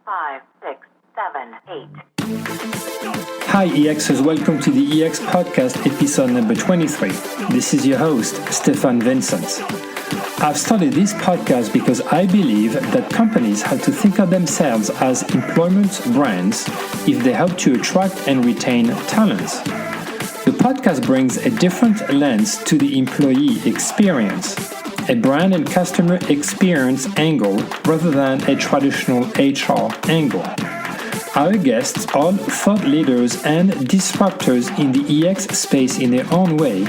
5, 6, 7, 8. Hi EXers, welcome to the EX Podcast episode number 23. This is your host, Stefan Vincent. I've started this podcast because I believe that companies have to think of themselves as employment brands if they help to attract and retain talent. The podcast brings a different lens to the employee experience, a brand and customer experience angle rather than a traditional HR angle. Our guests, all thought leaders and disruptors in the EX space in their own way,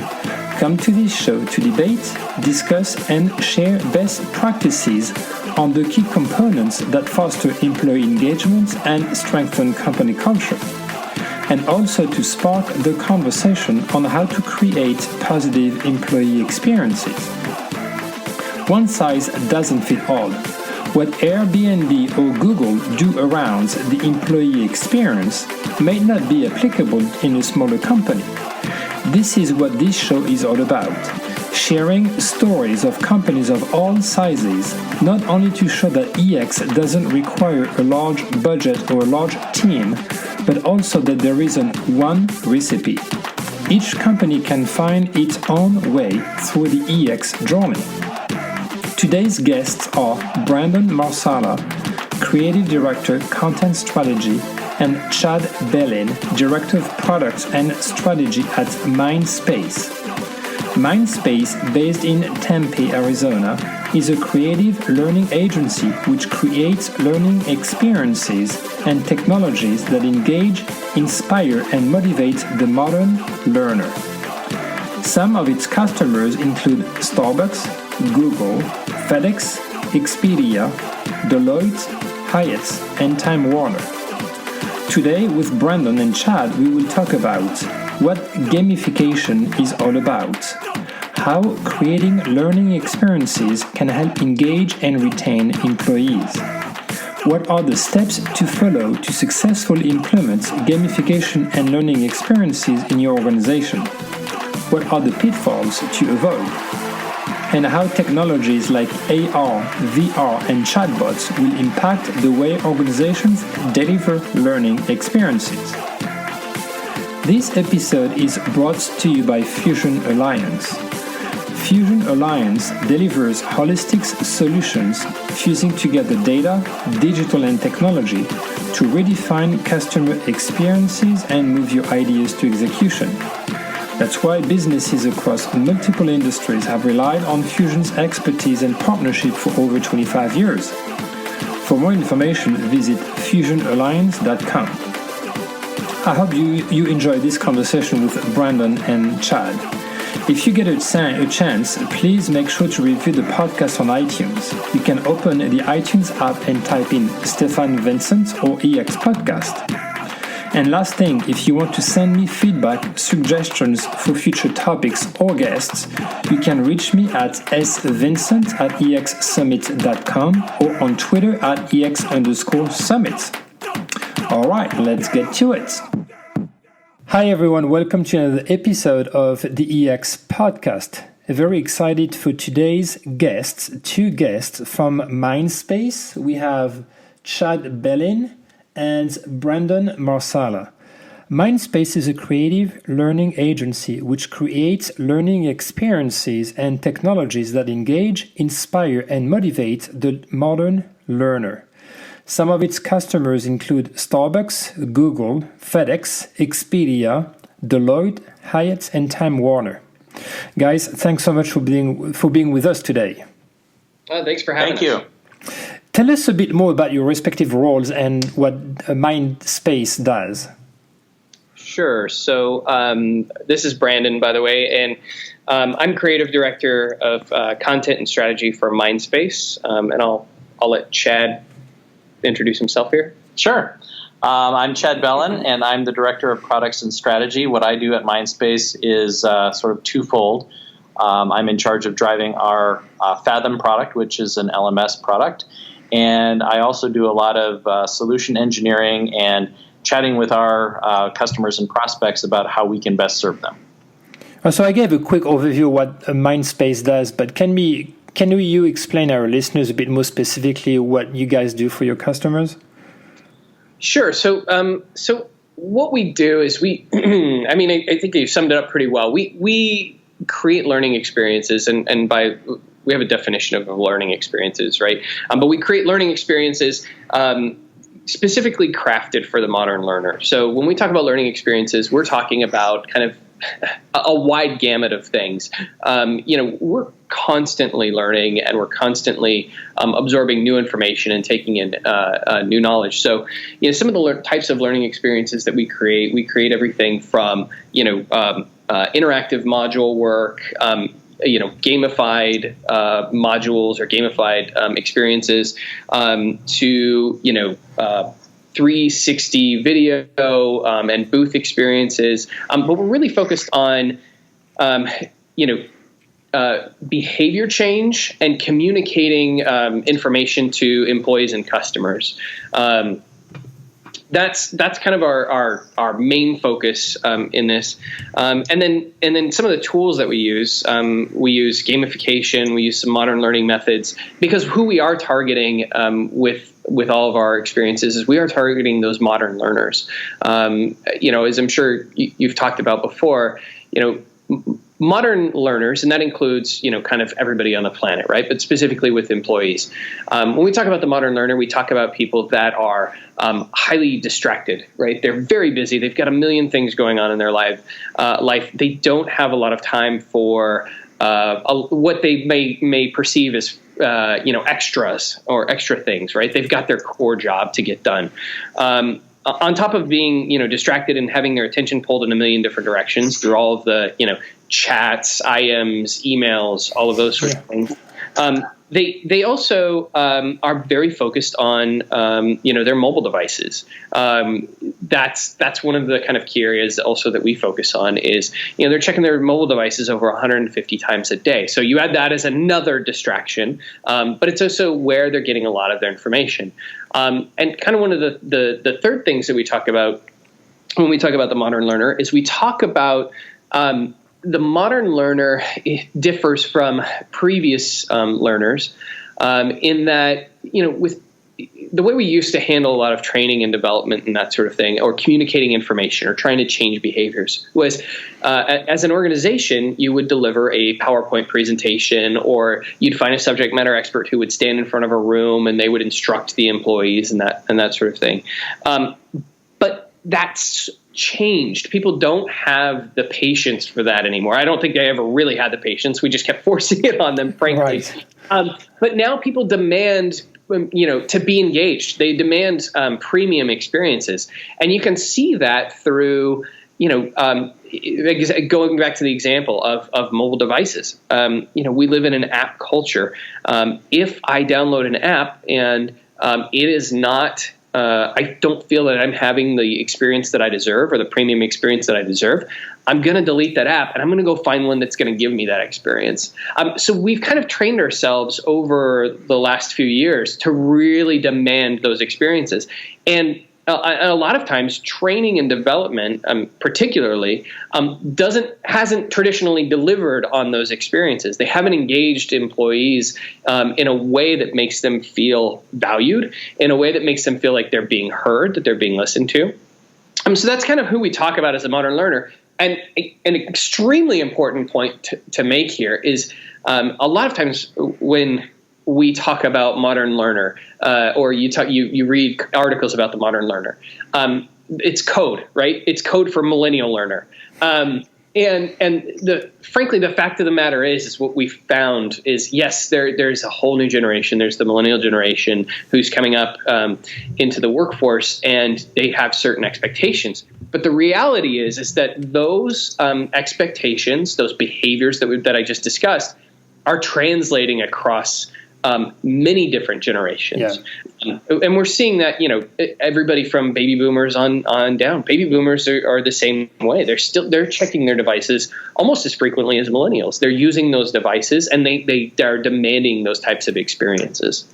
come to this show to debate, discuss, and share best practices on the key components that foster employee engagement and strengthen company culture, and also to spark the conversation on how to create positive employee experiences. One size doesn't fit all. What Airbnb or Google do around the employee experience may not be applicable in a smaller company. This is what this show is all about. Sharing stories of companies of all sizes, not only to show that EX doesn't require a large budget or a large team, but also that there isn't one recipe. Each company can find its own way through the EX journey. Today's guests are Brandon Marsala, Creative Director, Content Strategy, and Chad Bellin, Director of Product and Strategy at Mindspace. Mindspace, based in Tempe, Arizona, is a creative learning agency which creates learning experiences and technologies that engage, inspire, and motivate the modern learner. Some of its customers include Starbucks, Google, FedEx, Expedia, Deloitte, Hyatt, and Time Warner. Today, with Brandon and Chad, we will talk about what gamification is all about, how creating learning experiences can help engage and retain employees, what are the steps to follow to successfully implement gamification and learning experiences in your organization, what are the pitfalls to avoid, and how technologies like AR, VR, and chatbots will impact the way organizations deliver learning experiences. This episode is brought to you by Fusion Alliance. Fusion Alliance delivers holistic solutions fusing together data, digital, and technology to redefine customer experiences and move your ideas to execution. That's why businesses across multiple industries have relied on Fusion's expertise and partnership for over 25 years. For more information, visit fusionalliance.com. I hope you enjoyed this conversation with Brandon and Chad. If you get a chance, please make sure to review the podcast on iTunes. You can open the iTunes app and type in Stefan Vincent or EX Podcast. And last thing, if you want to send me feedback, suggestions for future topics or guests, you can reach me at svincent@exsummit.com or on Twitter at EX_summit. All right, let's get to it. Hi everyone, welcome to another episode of the EX Podcast. Very excited for today's guests, two guests from Mindspace. We have Chad Bellin and Brandon Marsala. Mindspace is a creative learning agency which creates learning experiences and technologies that engage, inspire, and motivate the modern learner. Some of its customers include Starbucks, Google, FedEx, Expedia, Deloitte, Hyatt, and Time Warner. Guys, thanks so much for being with us today. Thanks for having us. Thank you. Tell us a bit more about your respective roles and what Mindspace does. Sure. So this is Brandon, by the way, and I'm creative director of content and strategy for Mindspace, and I'll let Chad introduce himself here. Sure. I'm Chad Bellin, and I'm the director of products and strategy. What I do at Mindspace is sort of twofold. I'm in charge of driving our Fathom product, which is an LMS product. And I also do a lot of solution engineering and chatting with our customers and prospects about how we can best serve them. So I gave a quick overview of what Mindspace does, but can you explain our listeners a bit more specifically what you guys do for your customers? Sure. So what we do is I think you summed it up pretty well. We create learning experiences, and we have a definition of learning experiences, right? But we create learning experiences specifically crafted for the modern learner. So when we talk about learning experiences, we're talking about kind of a wide gamut of things. We're constantly learning, and we're constantly absorbing new information and taking in new knowledge. So, some of the types of learning experiences that we create everything from, interactive module work, gamified modules or gamified experiences, to 360 video and booth experiences, but we're really focused on behavior change and communicating information to employees and customers. That's kind of our main focus in this, and then some of the tools that we use gamification, we use some modern learning methods, because who we are targeting with all of our experiences is we are targeting those modern learners. As I'm sure you've talked about before, modern learners, and that includes, kind of everybody on the planet, right? But specifically with employees. When we talk about the modern learner, we talk about people that are highly distracted, right? They're very busy. They've got a million things going on in their life. They don't have a lot of time for what they may perceive as extras or extra things, right? They've got their core job to get done. On top of being, distracted and having their attention pulled in a million different directions through all of the, chats, IMs, emails, all of those sorts of things. They also are very focused on their mobile devices. That's one of the kind of key areas also that we focus on is they're checking their mobile devices over 150 times a day. So you add that as another distraction, but it's also where they're getting a lot of their information. And kind of one of the third things that we talk about when we talk about the modern learner is we talk about the modern learner differs from previous learners in that, with the way we used to handle a lot of training and development and that sort of thing, or communicating information or trying to change behaviors, was as an organization, you would deliver a PowerPoint presentation, or you'd find a subject matter expert who would stand in front of a room and they would instruct the employees and that sort of thing. But that's changed. People don't have the patience for that anymore. I don't think they ever really had the patience. We just kept forcing it on them, frankly. Right. But now people demand, to be engaged. They demand premium experiences, and you can see that through, going back to the example of mobile devices. We live in an app culture. If I download an app and it is not I don't feel that I'm having the experience that I deserve or the premium experience that I deserve, I'm going to delete that app and I'm going to go find one that's going to give me that experience. So we've kind of trained ourselves over the last few years to really demand those experiences. And a lot of times training and development, particularly, hasn't traditionally delivered on those experiences. They haven't engaged employees in a way that makes them feel valued, in a way that makes them feel like they're being heard, that they're being listened to. So that's kind of who we talk about as a modern learner. And an extremely important point to make here is a lot of times when we talk about modern learner, or you read articles about the modern learner. It's code, right? It's code for millennial learner. Frankly, the fact of the matter is what we found is, yes, there's a whole new generation. There's the millennial generation who's coming up into the workforce, and they have certain expectations. But the reality is that those expectations, those behaviors that I just discussed, are translating across many different generations. Yeah. And we're seeing that, everybody from baby boomers on down. Baby boomers are the same way. They're checking their devices almost as frequently as millennials. They're using those devices, and they are demanding those types of experiences.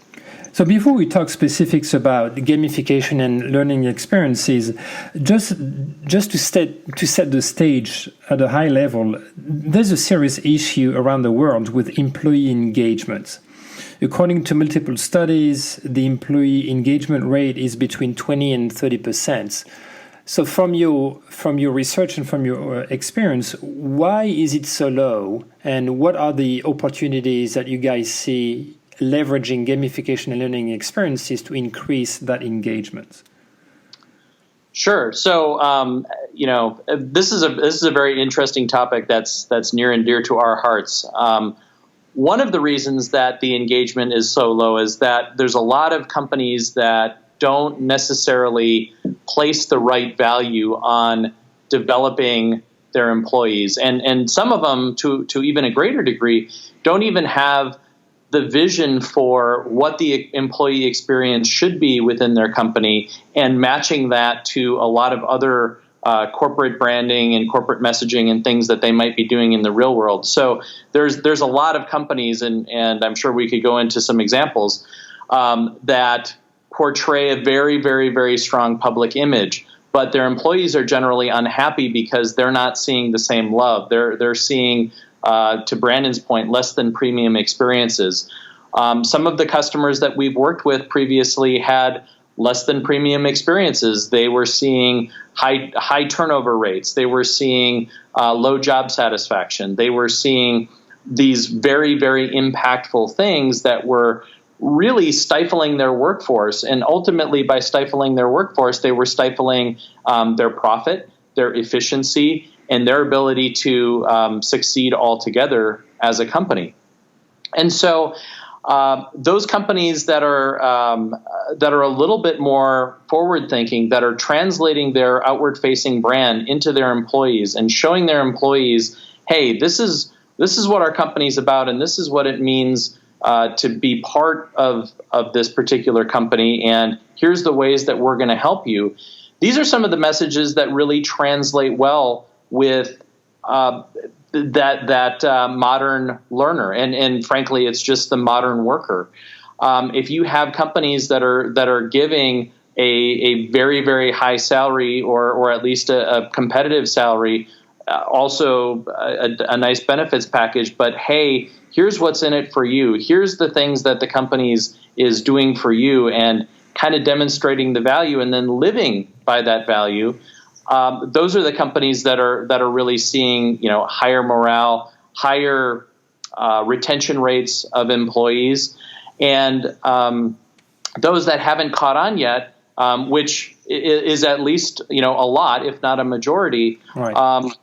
So before we talk specifics about gamification and learning experiences, just to set the stage at a high level, there's a serious issue around the world with employee engagement. according to multiple studies, the employee engagement rate is between 20 and 30%. So from your research and from your experience, why is it so low? And what are the opportunities that you guys see leveraging gamification and learning experiences to increase that engagement? Sure. So, this is a very interesting topic that's near and dear to our hearts. One of the reasons that the engagement is so low is that there's a lot of companies that don't necessarily place the right value on developing their employees. And some of them, to even a greater degree, don't even have the vision for what the employee experience should be within their company and matching that to a lot of other corporate branding and corporate messaging and things that they might be doing in the real world. So there's a lot of companies, and I'm sure we could go into some examples, that portray a very, very, very strong public image, but their employees are generally unhappy because they're not seeing the same love. They're seeing, to Brandon's point, less than premium experiences. Some of the customers that we've worked with previously had less than premium experiences. They were seeing high turnover rates. They were seeing low job satisfaction. They were seeing these very, very impactful things that were really stifling their workforce. And ultimately, by stifling their workforce, they were stifling their profit, their efficiency, and their ability to succeed altogether as a company. And so those companies that are a little bit more forward-thinking, that are translating their outward-facing brand into their employees and showing their employees, hey, this is what our company's about, and this is what it means to be part of this particular company, and here's the ways that we're going to help you. These are some of the messages that really translate well with that modern learner, and frankly, it's just the modern worker. If you have companies that are giving a very, very high salary, or at least a competitive salary, also a nice benefits package, but hey, here's what's in it for you. Here's the things that the company is doing for you, and kind of demonstrating the value and then living by that value. Those are the companies that are really seeing, higher morale, higher retention rates of employees, and those that haven't caught on yet, which is at least a lot, if not a majority, right,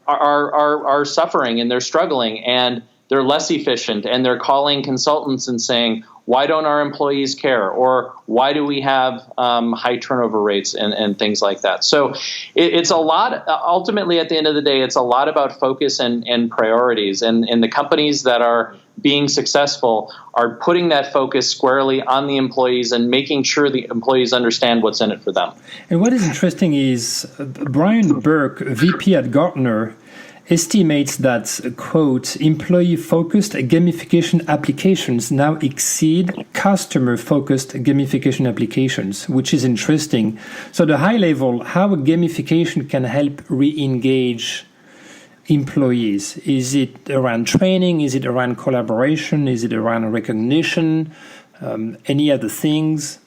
are suffering, and they're struggling, and they're less efficient, and they're calling consultants and saying, why don't our employees care? Or why do we have high turnover rates and things like that? So it's a lot. Ultimately, at the end of the day, it's a lot about focus and priorities. And the companies that are being successful are putting that focus squarely on the employees and making sure the employees understand what's in it for them. And what is interesting is Brian Burke, VP at Gartner, estimates that, quote, employee-focused gamification applications now exceed customer-focused gamification applications, which is interesting. So the high level, how gamification can help re-engage employees. Is it around training? Is it around collaboration? Is it around recognition? Any other things?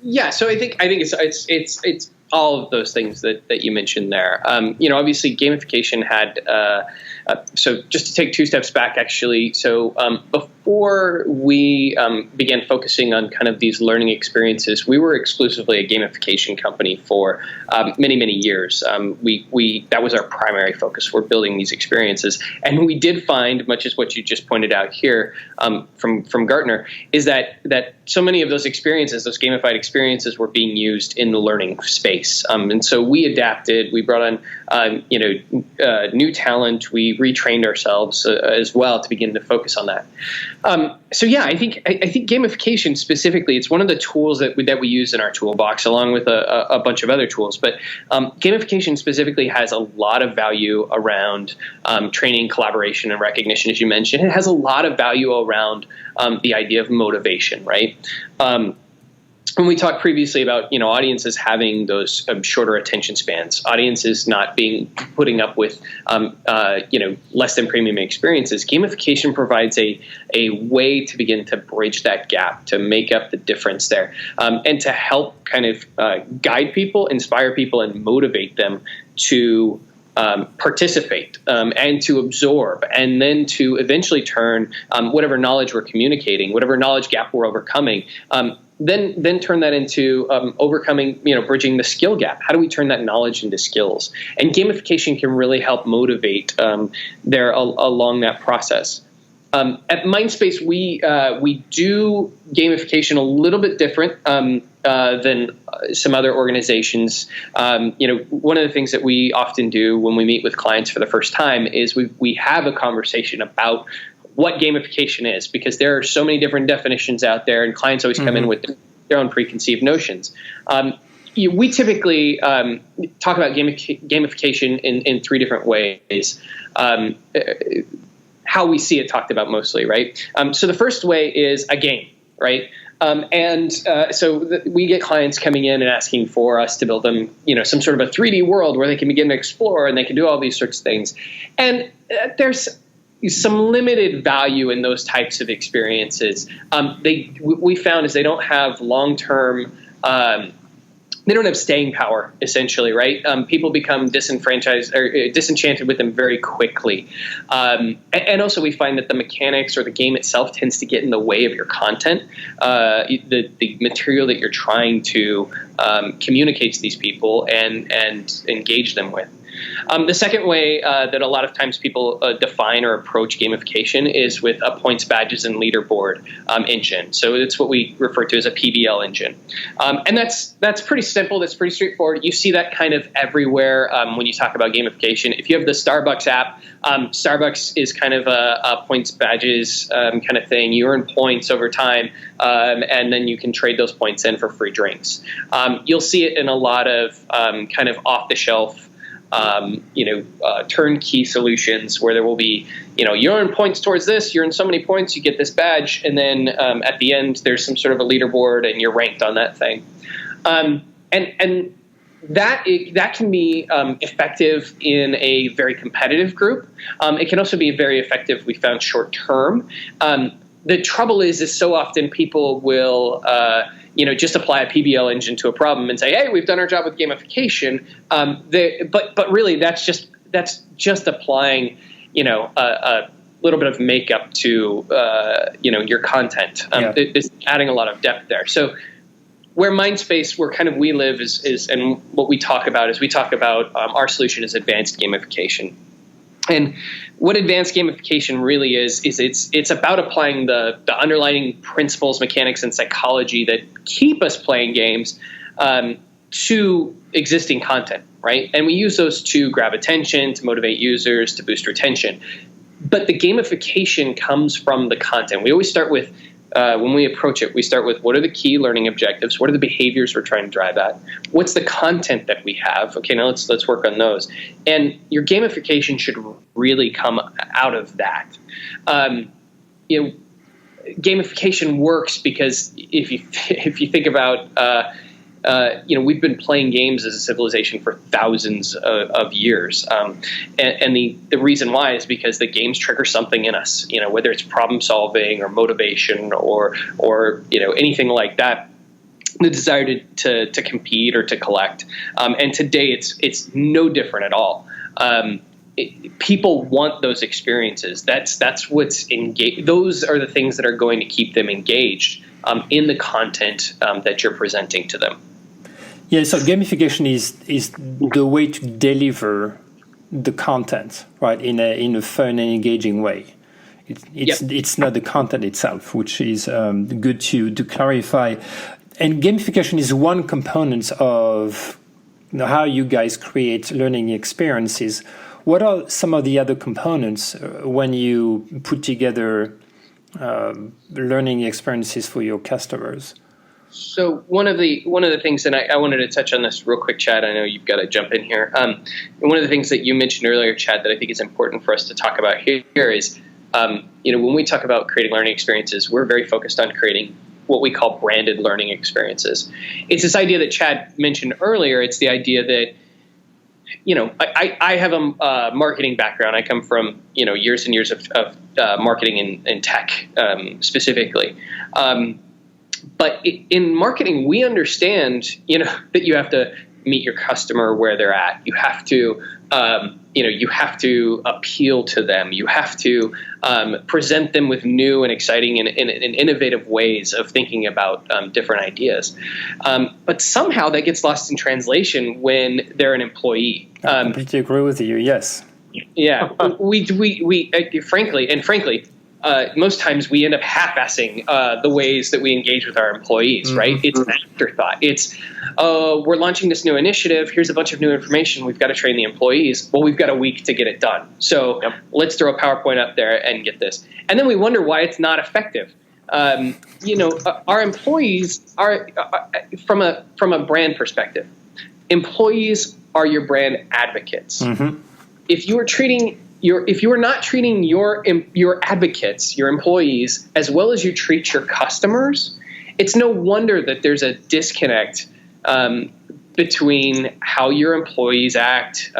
Yeah, so I think it's all of those things that you mentioned there. Obviously gamification had, so just to take two steps back, actually. So before we began focusing on kind of these learning experiences, we were exclusively a gamification company for many, many years. That was our primary focus. We're building these experiences. And we did find, much as what you just pointed out here from Gartner, is that so many of those experiences, those gamified experiences, were being used in the learning space. And so we adapted, we brought on, new talent, we retrained ourselves as well to begin to focus on that. I think gamification specifically, it's one of the tools that we use in our toolbox, along with a bunch of other tools. But gamification specifically has a lot of value around training, collaboration, and recognition, as you mentioned. It has a lot of value around the idea of motivation, right? when we talked previously about, audiences having those shorter attention spans, audiences not putting up with, less than premium experiences, gamification provides a way to begin to bridge that gap, to make up the difference there, and to help kind of guide people, inspire people, and motivate them to participate and to absorb, and then to eventually turn whatever knowledge we're communicating, whatever knowledge gap we're overcoming, then turn that into overcoming, bridging the skill gap. How do we turn that knowledge into skills? And gamification can really help motivate there along that process. At Mindspace, we do gamification a little bit different than some other organizations. One of the things that we often do when we meet with clients for the first time is we have a conversation about what gamification is, because there are so many different definitions out there, and clients always come in with their own preconceived notions. We typically talk about gamification in three different ways. How we see it talked about mostly, right? So the first way is a game, right? We get clients coming in and asking for us to build them, some sort of a 3D world where they can begin to explore and they can do all these sorts of things. And there's some limited value in those types of experiences. We found is they don't have long-term, they don't have staying power, essentially, right? People become disenfranchised or disenchanted with them very quickly. And also we find that the mechanics or the game itself tends to get in the way of your content, the material that you're trying to communicate to these people and engage them with. The second way that a lot of times people define or approach gamification is with a points, badges, and leaderboard engine. So it's what we refer to as a PBL engine. And that's pretty simple. That's pretty straightforward. You see that kind of everywhere when you talk about gamification. If you have the Starbucks app, Starbucks is kind of a points, badges kind of thing. You earn points over time, and then you can trade those points in for free drinks. You'll see it in a lot of kind of off-the-shelf turnkey solutions where there will be, you earn points towards this, you earn so many points, you get this badge, and then at the end there's some sort of a leaderboard and you're ranked on that thing. And that can be effective in a very competitive group. It can also be very effective, we found, short term. The trouble is so often people will just apply a PBL engine to a problem and say, hey, we've done our job with gamification. But really that's just applying, a little bit of makeup to, your content. It's adding a lot of depth there. So where Mindspace, we live is, and what we talk about our solution is advanced gamification. And what advanced gamification really is it's about applying the underlying principles, mechanics, and psychology that keep us playing games to existing content, right? And we use those to grab attention, to motivate users, to boost retention. But the gamification comes from the content. We always start with, when we approach it, we start with what are the key learning objectives? What are the behaviors we're trying to drive at? What's the content that we have? Okay, now let's work on those. And your gamification should really come out of that. Gamification works because if you think about, we've been playing games as a civilization for thousands of years. And the reason why is because the games trigger something in us, whether it's problem solving or motivation or anything like that, the desire to compete or to collect. And today it's no different at all. People want those experiences. That's what's engaged. Those are the things that are going to keep them engaged in the content that you're presenting to them. Yeah, so gamification is the way to deliver the content, right, in a fun and engaging way. It's not the content itself, which is good to clarify. And gamification is one component of how you guys create learning experiences. What are some of the other components when you put together learning experiences for your customers? So one of the things, and I wanted to touch on this real quick, Chad. I know you've got to jump in here. One of the things that you mentioned earlier, Chad, that I think is important for us to talk about here is, when we talk about creating learning experiences, we're very focused on creating what we call branded learning experiences. It's this idea that Chad mentioned earlier. It's the idea that, I have a marketing background. I come from, years and years of marketing in tech specifically. But in marketing, we understand, that you have to meet your customer where they're at. You have to, you have to appeal to them. You have to present them with new and exciting and innovative ways of thinking about different ideas. But somehow that gets lost in translation when they're an employee. I completely agree with you. Yes. Yeah. we frankly, most times we end up half-assing the ways that we engage with our employees, right? It's an afterthought. It's, we're launching this new initiative. Here's a bunch of new information. We've got to train the employees. Well, we've got a week to get it done. So let's throw a PowerPoint up there and get this. And then we wonder why it's not effective. Our employees are, from a brand perspective, employees are your brand advocates. If you are not treating your advocates, your employees, as well as you treat your customers, it's no wonder that there's a disconnect between how your employees act,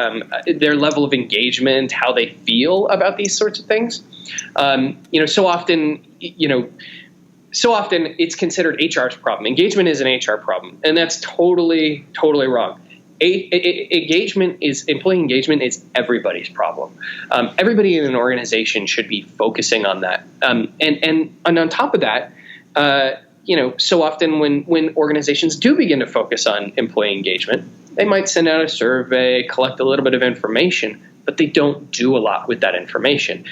their level of engagement, how they feel about these sorts of things. So often it's considered HR's problem. Engagement is an HR problem, and that's totally wrong. Employee engagement is everybody's problem. Everybody in an organization should be focusing on that. And on top of that, so often when organizations do begin to focus on employee engagement, they might send out a survey, collect a little bit of information, but they don't do a lot with that information.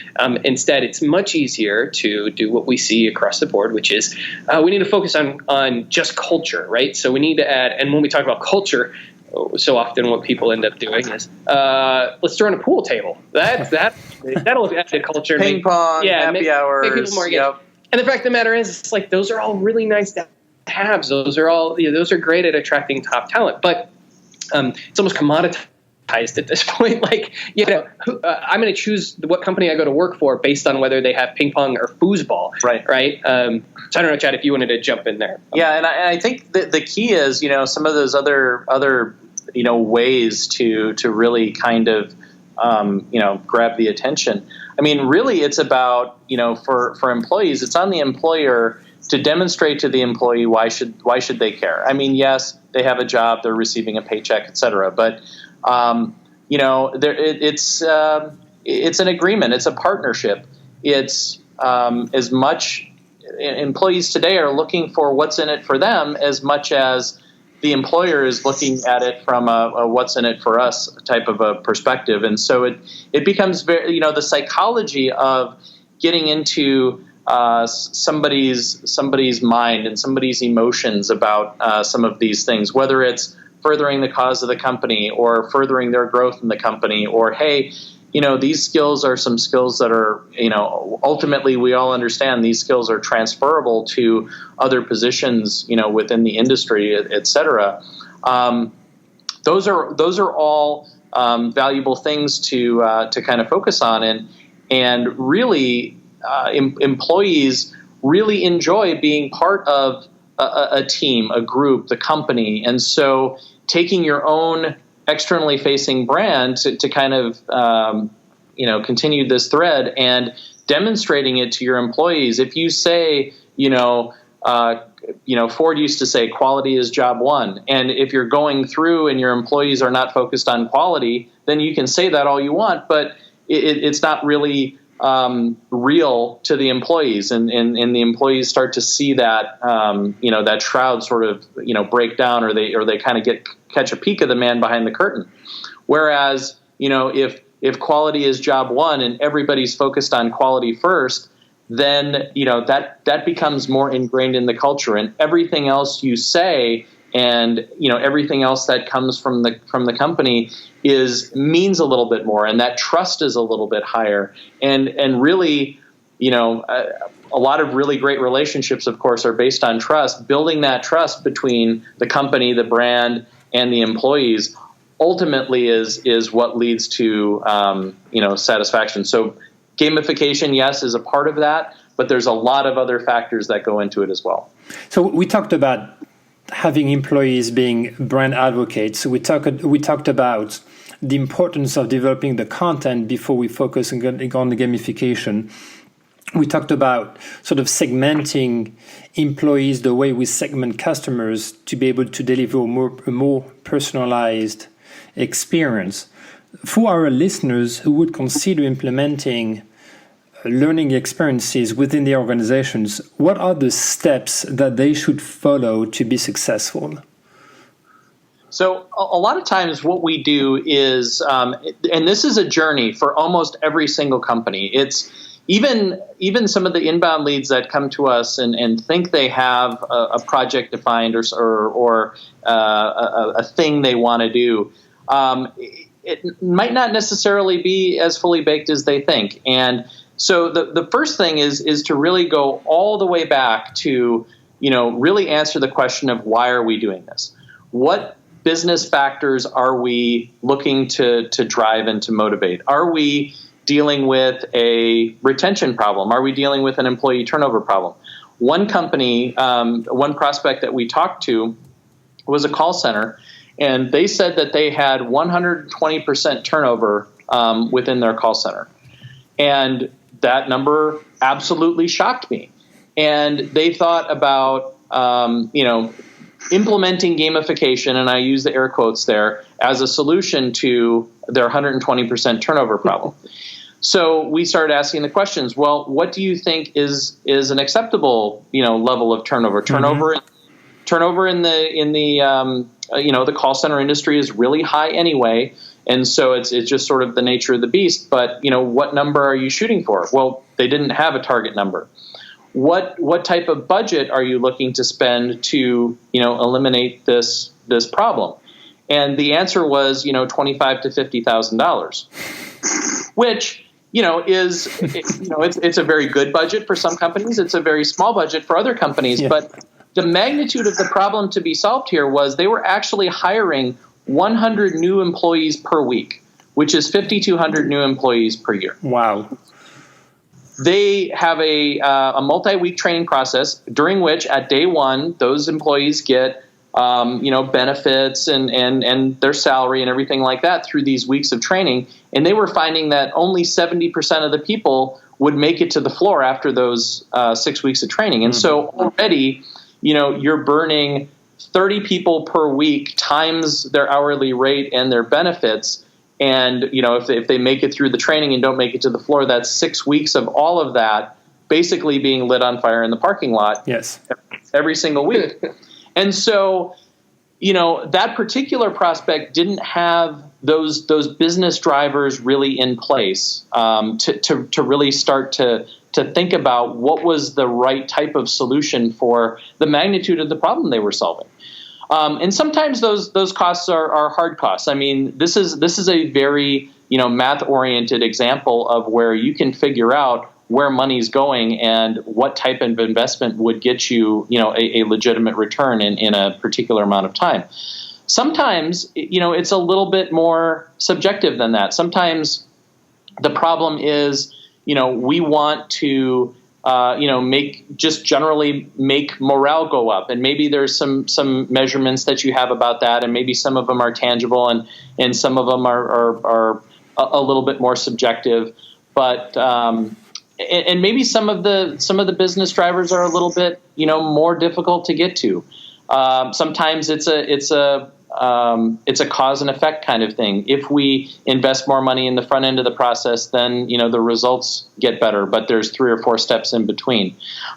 Instead, it's much easier to do what we see across the board, which is we need to focus on just culture, right? So we need to add, and when we talk about culture, so often what people end up doing is let's throw in a pool table. That'll add to culture. Ping pong, happy hours. Make people more engaged. And the fact of the matter is, it's like those are all really nice to have. Those are great at attracting top talent. But it's almost commoditized at this point. Like, I'm going to choose what company I go to work for based on whether they have ping pong or foosball. Right. So I don't know, Chad, if you wanted to jump in there. Yeah, and I think the key is, some of those other ways to really kind of grab the attention. I mean, really, it's about for employees, it's on the employer to demonstrate to the employee why should they care. I mean, yes, they have a job, they're receiving a paycheck, et cetera, but it's an agreement, it's a partnership. It's as much employees today are looking for what's in it for them as much as the employer is looking at it from a what's in it for us type of a perspective. And so it becomes very, the psychology of getting into somebody's mind and somebody's emotions about some of these things, whether it's furthering the cause of the company or furthering their growth in the company, or, hey, these skills are some skills that are, ultimately we all understand these skills are transferable to other positions, within the industry, et cetera. Those are all valuable things to kind of focus on, and really employees really enjoy being part of a team, a group, the company, and so taking your own externally facing brand to kind of continue this thread and demonstrating it to your employees. If you say Ford used to say quality is job one, and if you're going through and your employees are not focused on quality, then you can say that all you want, but it's not really real to the employees, and the employees start to see that that shroud sort of break down, or they kind of catch a peek of the man behind the curtain. Whereas if quality is job one and everybody's focused on quality first, then that becomes more ingrained in the culture, and everything else you say and everything else that comes from the company means a little bit more, and that trust is a little bit higher, and really a lot of really great relationships, of course, are based on trust. Building that trust between the company, the brand, and the employees ultimately is what leads to satisfaction. So gamification, yes, is a part of that, but there's a lot of other factors that go into it as well. So we talked about having employees being brand advocates. We talked about the importance of developing the content before we focus on the gamification. We talked about sort of segmenting employees the way we segment customers to be able to deliver a more personalized experience. For our listeners who would consider implementing learning experiences within the organizations, what are the steps that they should follow to be successful? So a lot of times what we do is, and this is a journey for almost every single company. It's even some of the inbound leads that come to us and think they have a project defined or a thing they want to do. It might not necessarily be as fully baked as they think. And so the first thing is to really go all the way back to, really answer the question of why are we doing this? What business factors are we looking to drive and to motivate? Are we dealing with a retention problem? Are we dealing with an employee turnover problem? One company, one prospect that we talked to was a call center, and they said that they had 120% turnover within their call center. And that number absolutely shocked me. And they thought about, implementing gamification, and I use the air quotes there, as a solution to their 120% turnover problem. So we started asking the questions. Well, what do you think is an acceptable, level of turnover? Turnover in the call center industry is really high anyway, and so it's just sort of the nature of the beast. But what number are you shooting for? Well, they didn't have a target number. What type of budget are you looking to spend to eliminate this problem? And the answer was $25,000 to $50,000, which is it's a very good budget for some companies. It's a very small budget for other companies. Yeah. But the magnitude of the problem to be solved here was they were actually hiring 100 new employees per week, which is 5,200 new employees per year. Wow. They have a multi-week training process during which at day one, those employees get, benefits and their salary and everything like that through these weeks of training. And they were finding that only 70% of the people would make it to the floor after those 6 weeks of training. And so already, you're burning 30 people per week times their hourly rate and their benefits. And, if they make it through the training and don't make it to the floor, that's 6 weeks of all of that basically being lit on fire in the parking lot. Yes. Every single week. And so, that particular prospect didn't have those business drivers really in place to really start to think about what was the right type of solution for the magnitude of the problem they were solving. And sometimes those costs are hard costs. I mean, this is a very math-oriented example of where you can figure out where money's going and what type of investment would get you a legitimate return in a particular amount of time. Sometimes it's a little bit more subjective than that. Sometimes the problem is we want to generally make morale go up. And maybe there's some measurements that you have about that, and maybe some of them are tangible and some of them are a little bit more subjective. But and maybe some of the business drivers are a little bit more difficult to get to. Sometimes it's a cause and effect kind of thing. If we invest more money in the front end of the process, then the results get better. But there's 3 or 4 steps in between.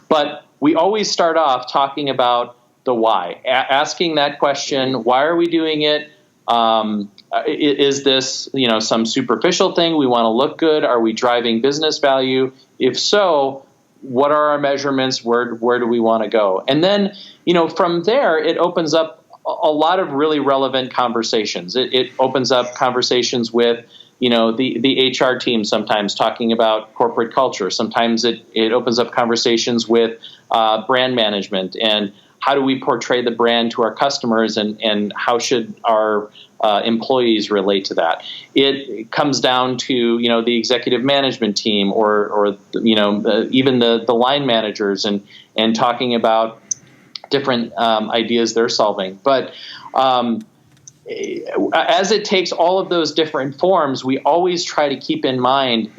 But we always start off talking about the why, asking that question: why are we doing it? Is this some superficial thing? We want to look good. Are we driving business value? If so, what are our measurements? Where do we want to go? And then from there, it opens up a lot of really relevant conversations. It opens up conversations with, the HR team, sometimes talking about corporate culture. Sometimes it opens up conversations with brand management and how do we portray the brand to our customers and how should our employees relate to that. It comes down to, the executive management team or even the line managers and talking about, different ideas they're solving. But as it takes all of those different forms, we always try to keep in mind,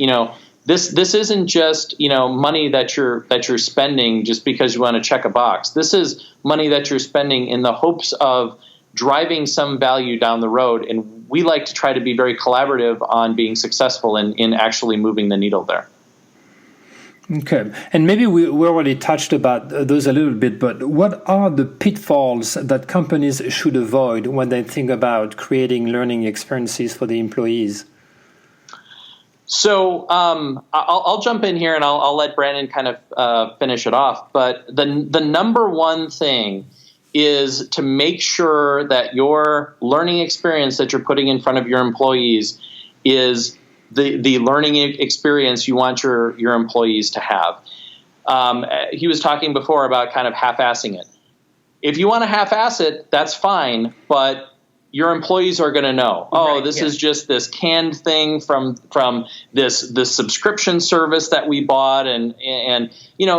this isn't just, money that you're spending just because you want to check a box. This is money that you're spending in the hopes of driving some value down the road. And we like to try to be very collaborative on being successful in actually moving the needle there. Okay. And maybe we already touched about those a little bit, but what are the pitfalls that companies should avoid when they think about creating learning experiences for the employees? So I'll jump in here and I'll let Brandon kind of finish it off. But the number one thing is to make sure that your learning experience that you're putting in front of your employees is the learning experience you want your employees to have. He was talking before about kind of half-assing it. If you want to half-ass it, that's fine, but your employees are going to know, this is just this canned thing from this subscription service that we bought. And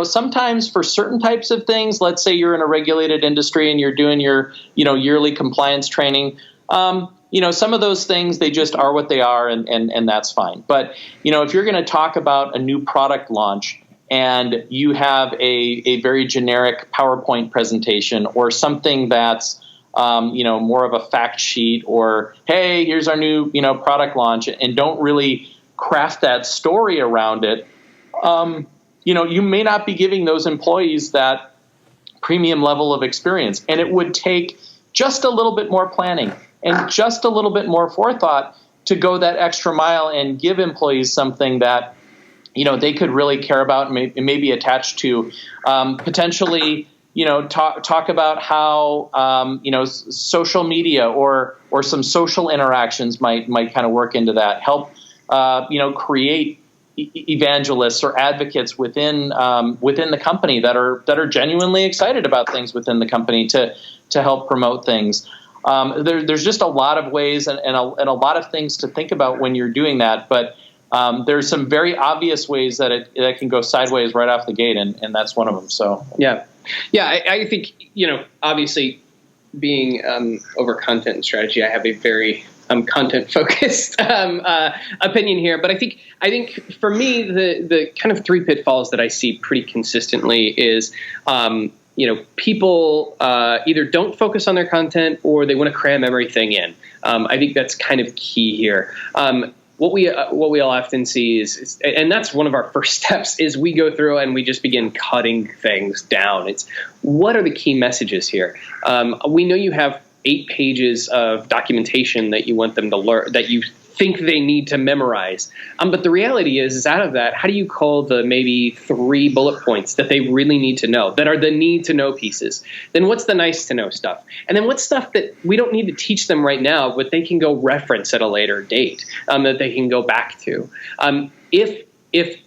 sometimes for certain types of things, let's say you're in a regulated industry and you're doing your, yearly compliance training, some of those things, they just are what they are, and that's fine. But, if you're going to talk about a new product launch and you have a very generic PowerPoint presentation or something that's, more of a fact sheet, or, hey, here's our new, product launch, and don't really craft that story around it, you may not be giving those employees that premium level of experience. And it would take just a little bit more planning and just a little bit more forethought to go that extra mile and give employees something that, they could really care about and maybe attach to, potentially, talk about how, social media or some social interactions might kind of work into that. Help, create evangelists or advocates within the company that are genuinely excited about things within the company to help promote things. There's just a lot of ways and a lot of things to think about when you're doing that, but there's some very obvious ways that that can go sideways right off the gate, and that's one of them. So I think obviously being over content and strategy, I have a very content focused opinion here, but I think for me the kind of three pitfalls that I see pretty consistently is people either don't focus on their content or they want to cram everything in. I think that's kind of key here. What we all often see is, and that's one of our first steps, is we go through and we just begin cutting things down. It's what are the key messages here? We know you have 8 pages of documentation that you want them to learn, that you think they need to memorize. But the reality is out of that, how do you call the maybe 3 bullet points that they really need to know, that are the need to know pieces? Then what's the nice to know stuff? And then what's stuff that we don't need to teach them right now, but they can go reference at a later date, that they can go back to. If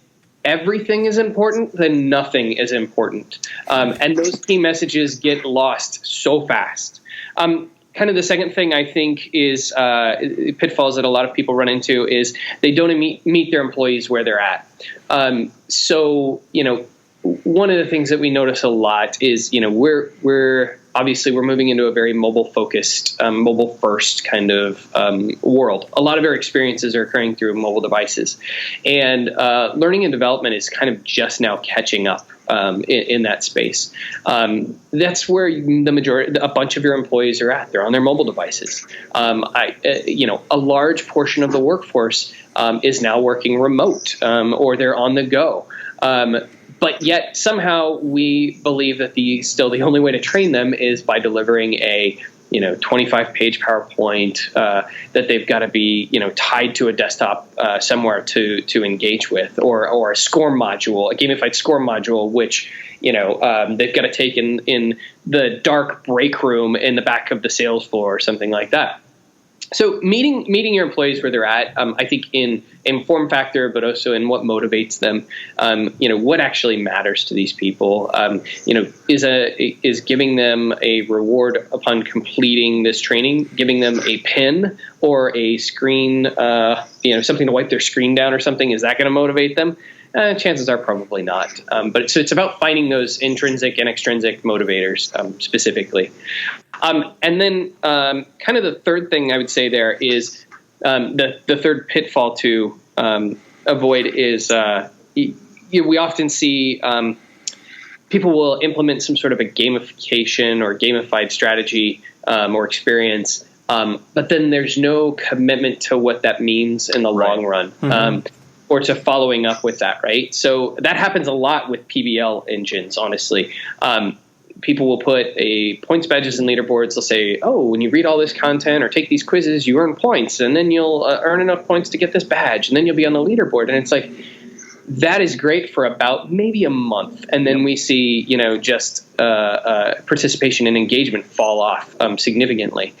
everything is important, then nothing is important. And those key messages get lost so fast. Kind of the second thing I think is pitfalls that a lot of people run into is they don't meet their employees where they're at. So one of the things that we notice a lot is we're obviously we're moving into a very mobile focused, mobile first kind of world. A lot of our experiences are occurring through mobile devices, and learning and development is kind of just now catching up. In that space, that's where a bunch of your employees are at. They're on their mobile devices. A large portion of the workforce is now working remote, or they're on the go. But yet somehow we believe that the only way to train them is by delivering a 25-page PowerPoint that they've got to be tied to a desktop somewhere to engage with, or a score module, a gamified score module, which they've got to take in the dark break room in the back of the sales floor or something like that. So meeting your employees where they're at, I think in form factor, but also in what motivates them, what actually matters to these people, is giving them a reward upon completing this training, giving them a pin or a screen, something to wipe their screen down or something. Is that going to motivate them? Chances are probably not. But it's about finding those intrinsic and extrinsic motivators specifically. And then kind of the third thing I would say there is the third pitfall to avoid is we often see people will implement some sort of a gamification or gamified strategy or experience, but then there's no commitment to what that means in the long run. Or to following up with that, right? So that happens a lot with PBL engines, honestly. People will put points badges and leaderboards. They'll say, oh, when you read all this content or take these quizzes, you earn points, and then you'll earn enough points to get this badge, and then you'll be on the leaderboard. And it's like, that is great for about maybe a month. And then we see, just participation and engagement fall off significantly.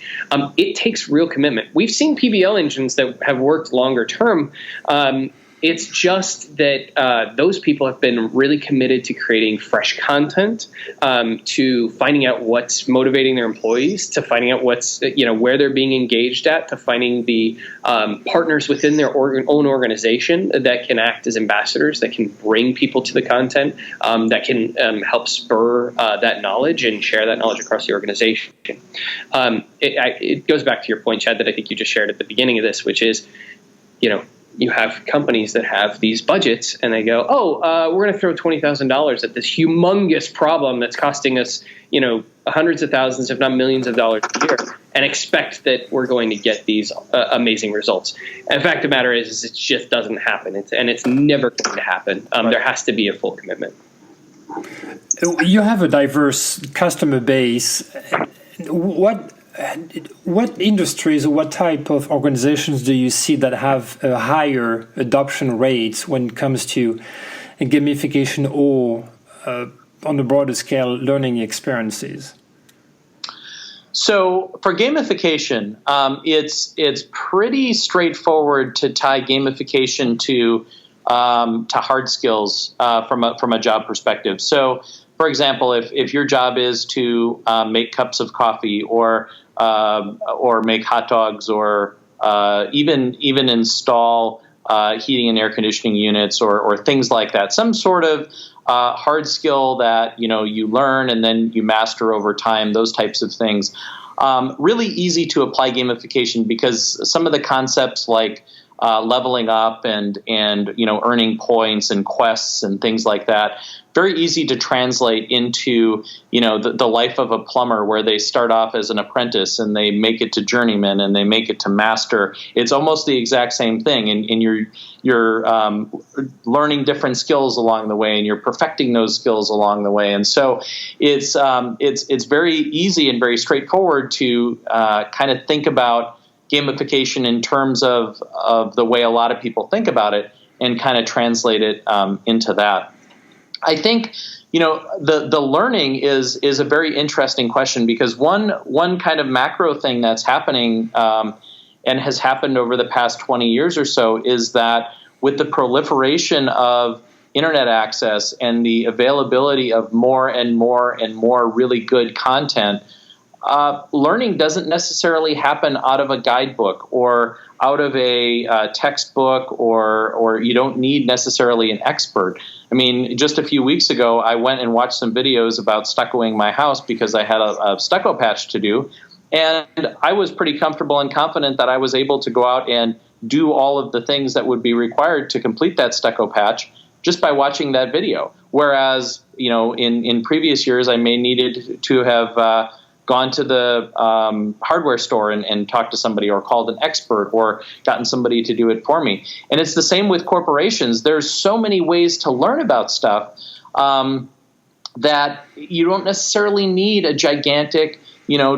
It takes real commitment. We've seen PBL engines that have worked longer term. It's just that those people have been really committed to creating fresh content, to finding out what's motivating their employees, to finding out what's where they're being engaged at, to finding the partners within their own organization that can act as ambassadors, that can bring people to the content, that can help spur that knowledge and share that knowledge across the organization. It goes back to your point, Chad, that I think you just shared at the beginning of this, which is, you have companies that have these budgets and they go, we're going to throw $20,000 at this humongous problem that's costing us, hundreds of thousands, if not millions of dollars a year, and expect that we're going to get these amazing results. And the fact of the matter is it just doesn't happen. It's never going to happen. There has to be a full commitment. You have a diverse customer base. What industries or what type of organizations do you see that have a higher adoption rates when it comes to gamification or, on a broader scale, learning experiences? So for gamification, it's pretty straightforward to tie gamification to hard skills from a job perspective. So, for example, if your job is to make cups of coffee or make hot dogs or even install heating and air conditioning units or things like that, some sort of hard skill that you learn and then you master over time, those types of things. Really easy to apply gamification because some of the concepts like leveling up and earning points and quests and things like that, very easy to translate into the life of a plumber, where they start off as an apprentice and they make it to journeyman and they make it to master. It's almost the exact same thing, and you're learning different skills along the way, and you're perfecting those skills along the way. And so it's very easy and very straightforward to kind of think about gamification in terms of the way a lot of people think about it and kind of translate it into that. I think, the learning is a very interesting question, because one kind of macro thing that's happening and has happened over the past 20 years or so is that with the proliferation of internet access and the availability of more and more and more really good content, learning doesn't necessarily happen out of a guidebook or out of a textbook, or you don't need necessarily an expert. I mean, just a few weeks ago, I went and watched some videos about stuccoing my house because I had a stucco patch to do, and I was pretty comfortable and confident that I was able to go out and do all of the things that would be required to complete that stucco patch just by watching that video. Whereas, in previous years, I may needed to have gone to the hardware store and talked to somebody, or called an expert, or gotten somebody to do it for me. And it's the same with corporations. There's so many ways to learn about stuff that you don't necessarily need a gigantic,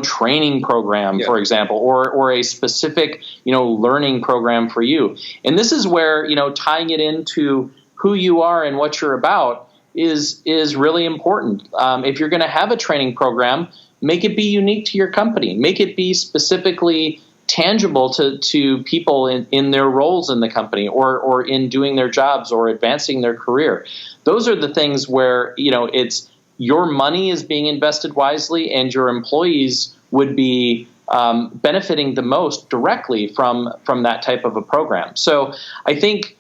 training program, for example, or a specific, learning program for you. And this is where, tying it into who you are and what you're about is really important. If you're going to have a training program, make it be unique to your company. Make it be specifically tangible to people in their roles in the company, or in doing their jobs or advancing their career. Those are the things where, it's your money is being invested wisely, and your employees would be benefiting the most directly from that type of a program. So I think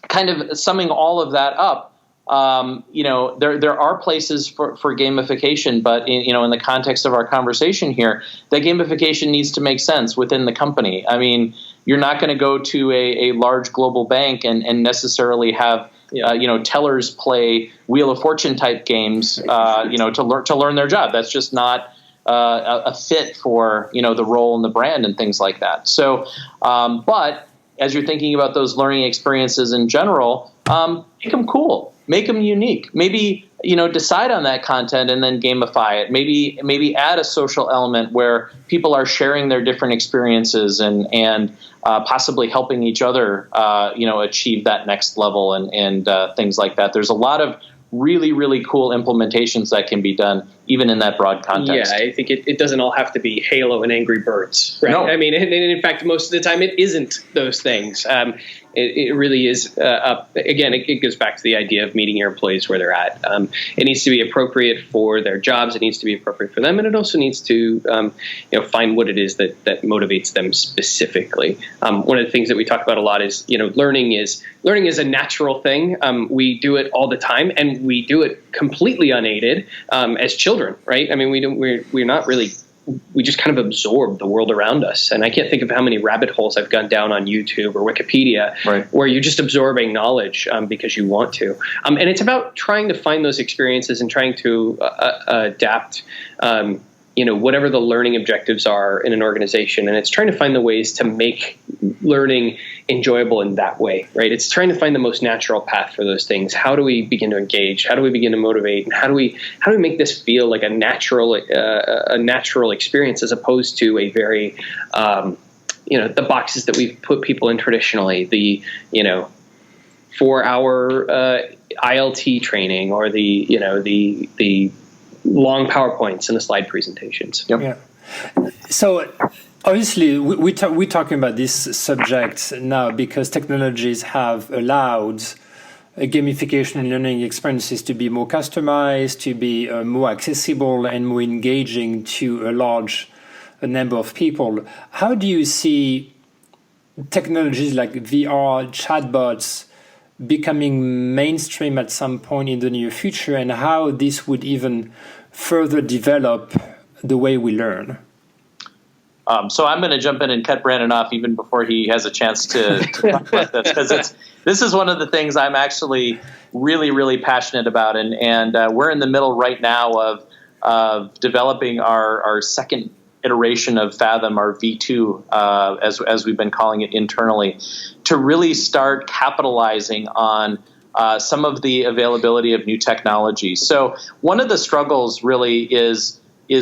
kind of summing all of that up, there are places for gamification, but in the context of our conversation here, that gamification needs to make sense within the company. I mean, you're not going to go to a large global bank and necessarily have tellers play Wheel of Fortune type games, to learn their job. That's just not a fit for the role and the brand and things like that. So, but as you're thinking about those learning experiences in general, make them cool. Make them unique. Maybe, decide on that content and then gamify it. Maybe add a social element where people are sharing their different experiences and possibly helping each other, achieve that next level and things like that. There's a lot of really, really cool implementations that can be done even in that broad context. Yeah, I think it doesn't all have to be Halo and Angry Birds, right? No. I mean, and in fact, most of the time it isn't those things. It really is, again, it goes back to the idea of meeting your employees where they're at. It needs to be appropriate for their jobs. It needs to be appropriate for them. And it also needs to, find what it is that motivates them specifically. One of the things that we talk about a lot is, learning is a natural thing. We do it all the time, and we do it completely unaided as children, right? I mean, we're not really. We just kind of absorb the world around us. And I can't think of how many rabbit holes I've gone down on YouTube or Wikipedia, right, where you're just absorbing knowledge because you want to. And it's about trying to find those experiences and trying to adapt, whatever the learning objectives are in an organization. And it's trying to find the ways to make learning enjoyable in that way, right? It's trying to find the most natural path for those things. How do we begin to engage? How do we begin to motivate? And how do we make this feel like a natural experience as opposed to a very, the boxes that we've put people in traditionally, the, 4-hour ILT training or the long PowerPoints and the slide presentations. Yep. Yeah. So obviously we're talking about this subject now because technologies have allowed gamification and learning experiences to be more customized, to be more accessible and more engaging to a large number of people. How do you see technologies like VR, chatbots becoming mainstream at some point in the near future, and how this would even further develop the way we learn? So I'm going to jump in and cut Brandon off even before he has a chance to talk about this, because this is one of the things I'm actually really, really passionate about, and we're in the middle right now of developing our second iteration of Fathom, our V2, as we've been calling it internally, to really start capitalizing on some of the availability of new technology. So one of the struggles really is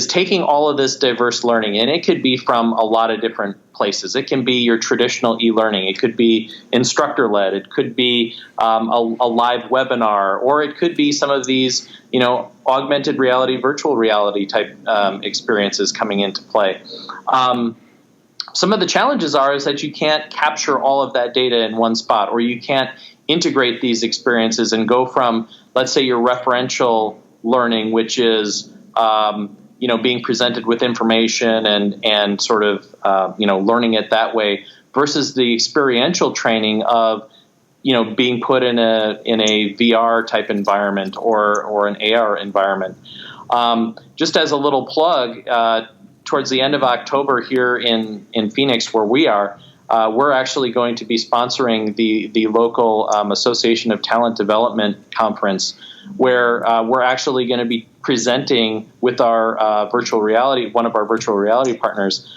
taking all of this diverse learning, and it could be from a lot of different places. It can be your traditional e-learning. It could be instructor-led. It could be a live webinar, or it could be some of these, augmented reality, virtual reality type experiences coming into play. Some of the challenges is that you can't capture all of that data in one spot, or you can't integrate these experiences and go from, let's say, your referential learning, which is being presented with information and sort of learning it that way, versus the experiential training of being put in a VR type environment or an AR environment. Just as a little plug, towards the end of October here in Phoenix, where we are, we're actually going to be sponsoring the local Association of Talent Development conference, where we're actually going to be presenting with our virtual reality, one of our virtual reality partners,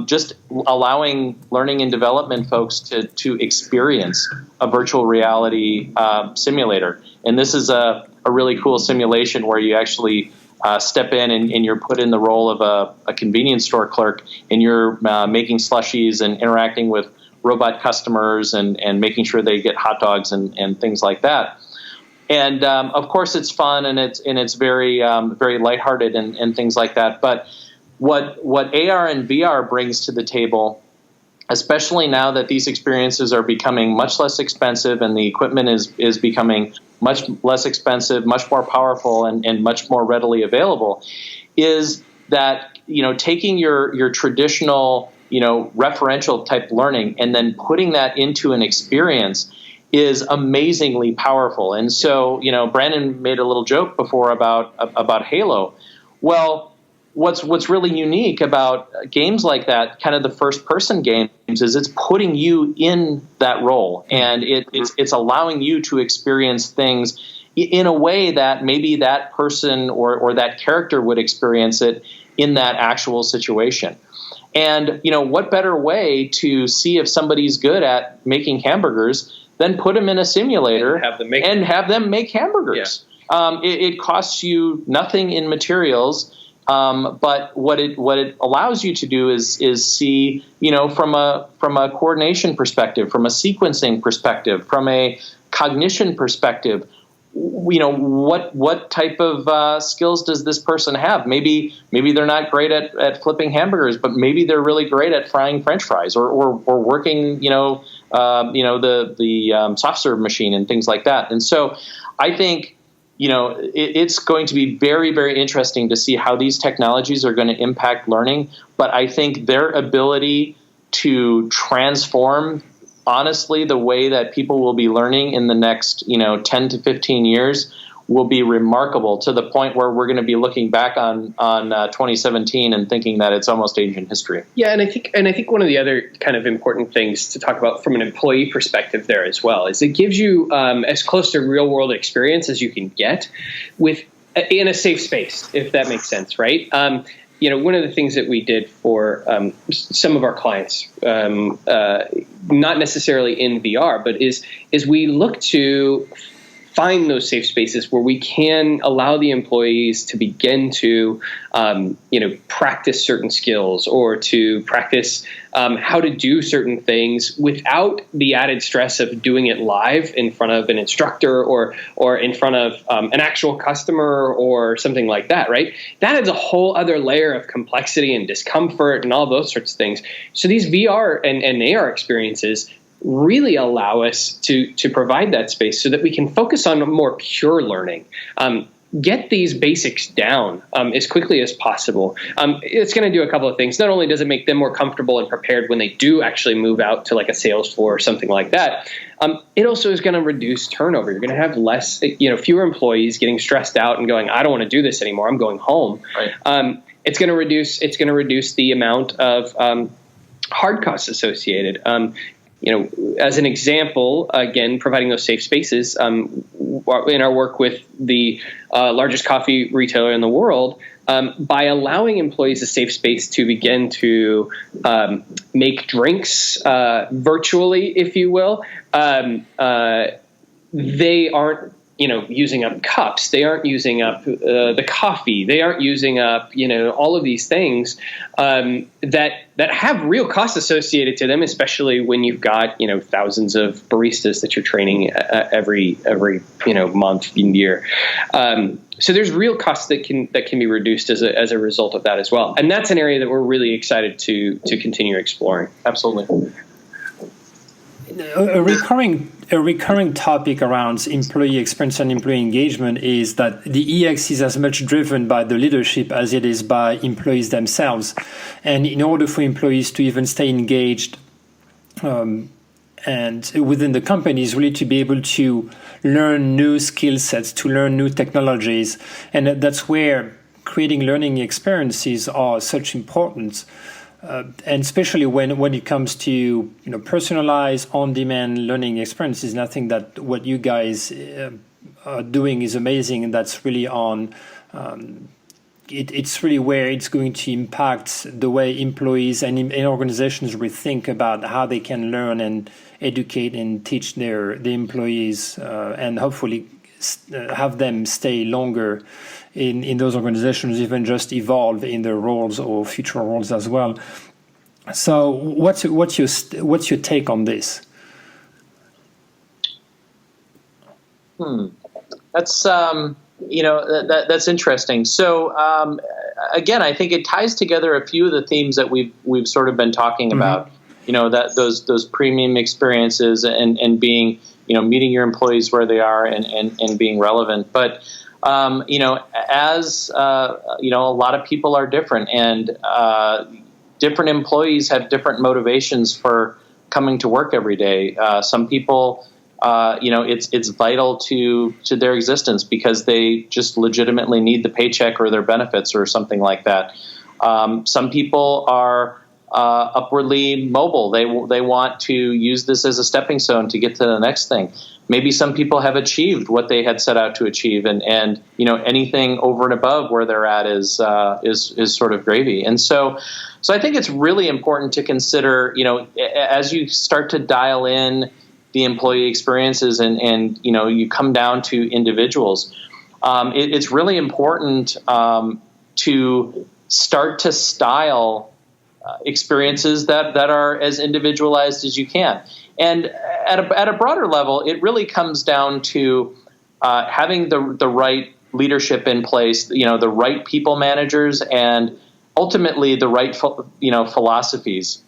just allowing learning and development folks to experience a virtual reality simulator. And this is a really cool simulation where you actually step in and you're put in the role of a convenience store clerk, and you're making slushies and interacting with robot customers and making sure they get hot dogs and things like that. And of course, it's fun and it's very very lighthearted and things like that. But what AR and VR brings to the table, especially now that these experiences are becoming much less expensive and the equipment is becoming much less expensive, much more powerful, and much more readily available, is that taking your traditional referential type learning and then putting that into an experience is amazingly powerful. And so, Brandon made a little joke before about Halo. Well, what's really unique about games like that, kind of the first person games, is it's putting you in that role, and it's allowing you to experience things in a way that maybe that person or that character would experience it in that actual situation. And, what better way to see if somebody's good at making hamburgers than put them in a simulator and have them make hamburgers. Yeah. It costs you nothing in materials, but what it allows you to do is see, from a coordination perspective, from a sequencing perspective, from a cognition perspective, what type of skills does this person have? Maybe they're not great at flipping hamburgers, but maybe they're really great at frying French fries or working, the soft serve machine and things like that. And so I think, it's going to be very, very interesting to see how these technologies are going to impact learning. But I think their ability to transform, honestly, the way that people will be learning in the next, 10 to 15 years will be remarkable, to the point where we're going to be looking back on 2017 and thinking that it's almost ancient history. Yeah, and I think one of the other kind of important things to talk about from an employee perspective there as well is it gives you as close to real world experience as you can get in a safe space, if that makes sense, right? One of the things that we did for some of our clients, not necessarily in VR, but is we look to find those safe spaces where we can allow the employees to begin to, practice certain skills or to practice how to do certain things without the added stress of doing it live in front of an instructor or in front of an actual customer or something like that, right? That adds a whole other layer of complexity and discomfort and all those sorts of things. So these VR and AR experiences really allow us to provide that space so that we can focus on more pure learning. Get these basics down as quickly as possible. It's going to do a couple of things. Not only does it make them more comfortable and prepared when they do actually move out to like a sales floor or something like that, it also is going to reduce turnover. You're going to have less, fewer employees getting stressed out and going, I don't want to do this anymore, I'm going home. Right. It's going to reduce the amount of hard costs associated. As an example, again, providing those safe spaces, in our work with the largest coffee retailer in the world, by allowing employees a safe space to begin to make drinks virtually, if you will, they aren't using up cups. They aren't using up the coffee. They aren't using up, all of these things that have real costs associated to them, especially when you've got, thousands of baristas that you're training every month and year. So there's real costs that can be reduced as a result of that as well. And that's an area that we're really excited to continue exploring. Absolutely. A recurring topic around employee experience and employee engagement is that the EX is as much driven by the leadership as it is by employees themselves. And in order for employees to even stay engaged and within the companies, really to be able to learn new skill sets, to learn new technologies. And that's where creating learning experiences are such important. And especially when it comes to personalized on-demand learning experiences, and I think that what you guys are doing is amazing, and that's really on. It's really where it's going to impact the way employees and organizations rethink about how they can learn and educate and teach the employees, and hopefully have them stay longer in those organizations, even just evolve in their roles or future roles as well. So, what's your take on this? That's that's interesting. So again, I think it ties together a few of the themes that we've sort of been talking about. That those premium experiences and being meeting your employees where they are and being relevant, but as a lot of people are different, and different employees have different motivations for coming to work every day. Some people, it's vital to their existence because they just legitimately need the paycheck or their benefits or something like that. Some people are upwardly mobile. They want to use this as a stepping stone to get to the next thing. Maybe some people have achieved what they had set out to achieve, and anything over and above where they're at is sort of gravy. And so I think it's really important to consider, as you start to dial in the employee experiences and you come down to individuals, it's really important to start to style experiences that are as individualized as you can. And at a broader level, it really comes down to having the right leadership in place, the right people managers, and ultimately the right philosophies.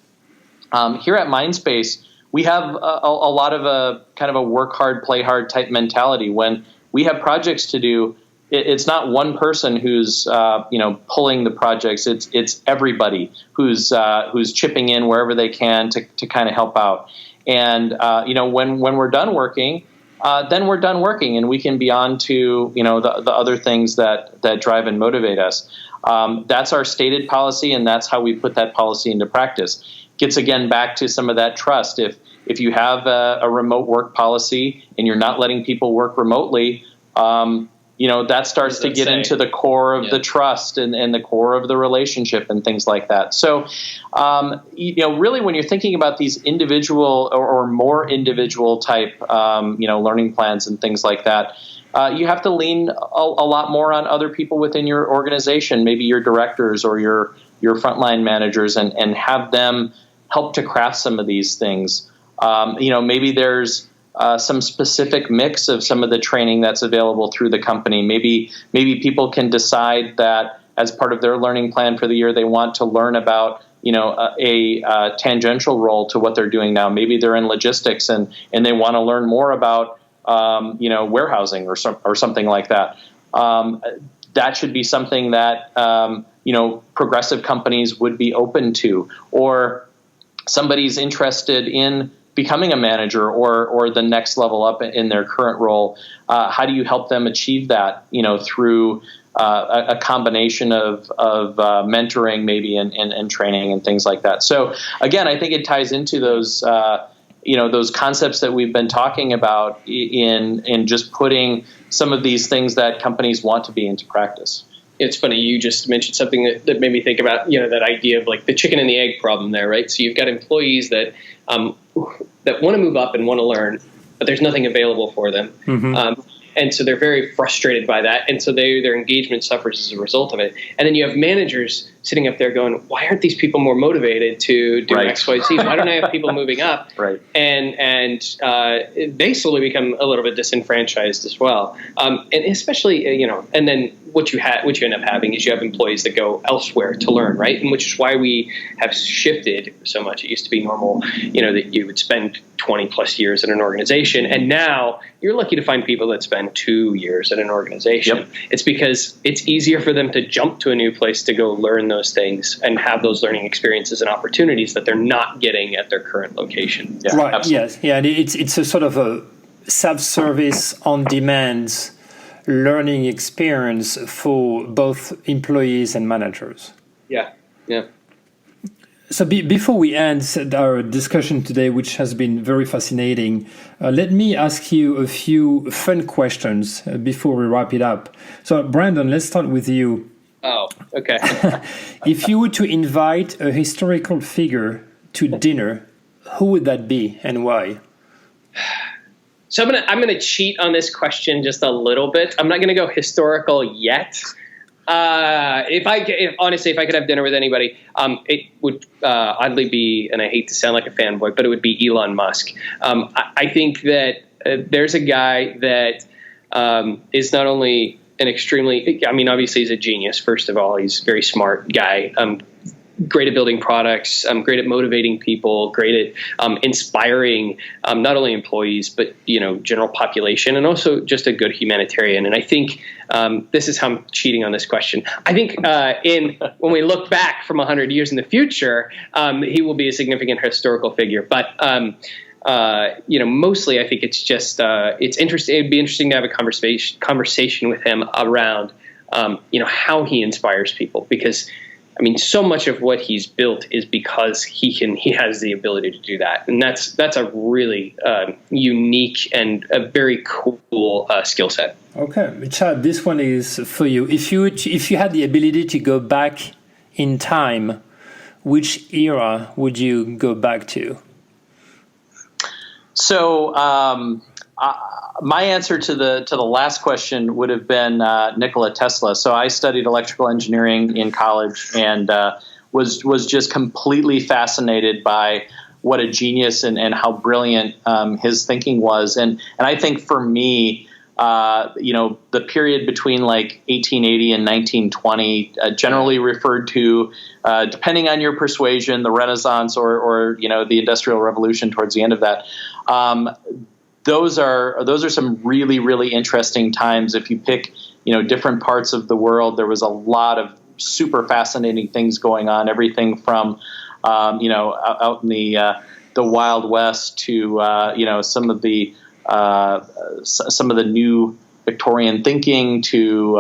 Here at Mindspace, we have a lot of a kind of a work hard, play hard type mentality. When we have projects to do, it's not one person who's pulling the projects. It's everybody who's chipping in wherever they can to kind of help out. And when we're done working, then we're done working, and we can be on to the other things that drive and motivate us. That's our stated policy, and that's how we put that policy into practice. Gets again back to some of that trust. If you have a remote work policy and you're not letting people work remotely, that starts to get into the core of the trust and the core of the relationship and things like that. So, really when you're thinking about these individual or more individual type, learning plans and things like that, you have to lean a lot more on other people within your organization, maybe your directors or your frontline managers, and have them help to craft some of these things. Maybe there's some specific mix of some of the training that's available through the company. Maybe people can decide that as part of their learning plan for the year, they want to learn about a tangential role to what they're doing now. Maybe they're in logistics and they want to learn more about warehousing or something like that. That should be something that progressive companies would be open to. Or somebody's interested in becoming a manager or the next level up in their current role. How do you help them achieve that? Through a combination of mentoring, maybe, and training and things like that. So again, I think it ties into those those concepts that we've been talking about in just putting some of these things that companies want to be into practice. It's funny, you just mentioned something that made me think about, that idea of like the chicken and the egg problem there, right? So you've got employees that want to move up and want to learn, but there's nothing available for them. Mm-hmm. And so they're very frustrated by that. And so their engagement suffers as a result of it. And then you have managers sitting up there going, why aren't these people more motivated to do X, Y, Z? Why don't I have people moving up? Right. And they slowly become a little bit disenfranchised as well. And especially, and then what you end up having is you have employees that go elsewhere to learn, right? And which is why we have shifted so much. It used to be normal, that you would spend 20 plus years in an organization. And now you're lucky to find people that spend 2 years at an organization. Yep. It's because it's easier for them to jump to a new place to go learn those things and have those learning experiences and opportunities that they're not getting at their current location. Yeah, right. Absolutely. Yes. Yeah. And it's a sort of a self-service on-demand learning experience for both employees and managers. Yeah. Yeah. So before we end our discussion today, which has been very fascinating, let me ask you a few fun questions before we wrap it up. So Brandon, let's start with you. Oh, okay. If you were to invite a historical figure to dinner, who would that be and why? So I'm gonna cheat on this question just a little bit. I'm not gonna go historical yet. If I could have dinner with anybody, it would oddly be, and I hate to sound like a fanboy, but it would be Elon Musk. I think that there's a guy that is not only an extremely, obviously he's a genius. First of all, he's a very smart guy. Great at building products, great at motivating people, great at inspiring not only employees but general population, and also just a good humanitarian. And I think this is how I'm cheating on this question. I think when we look back from 100 years in the future, he will be a significant historical figure. But mostly I think it's just it's interesting. It'd be interesting to have a conversation with him around how he inspires people, because I mean, so much of what he's built is because he has the ability to do that, and that's a really unique and a very cool skill set. Okay, Chad, this one is for you. If you had the ability to go back in time, which era would you go back to? So my answer to the last question would have been Nikola Tesla. So I studied electrical engineering in college and was just completely fascinated by what a genius and how brilliant his thinking was. And I think for me, the period between like 1880 and 1920, generally referred to, depending on your persuasion, the Renaissance or the Industrial Revolution towards the end of that. Those are some really, really interesting times. If you pick, different parts of the world, there was a lot of super fascinating things going on. Everything from, out in the Wild West to, some of the new Victorian thinking to,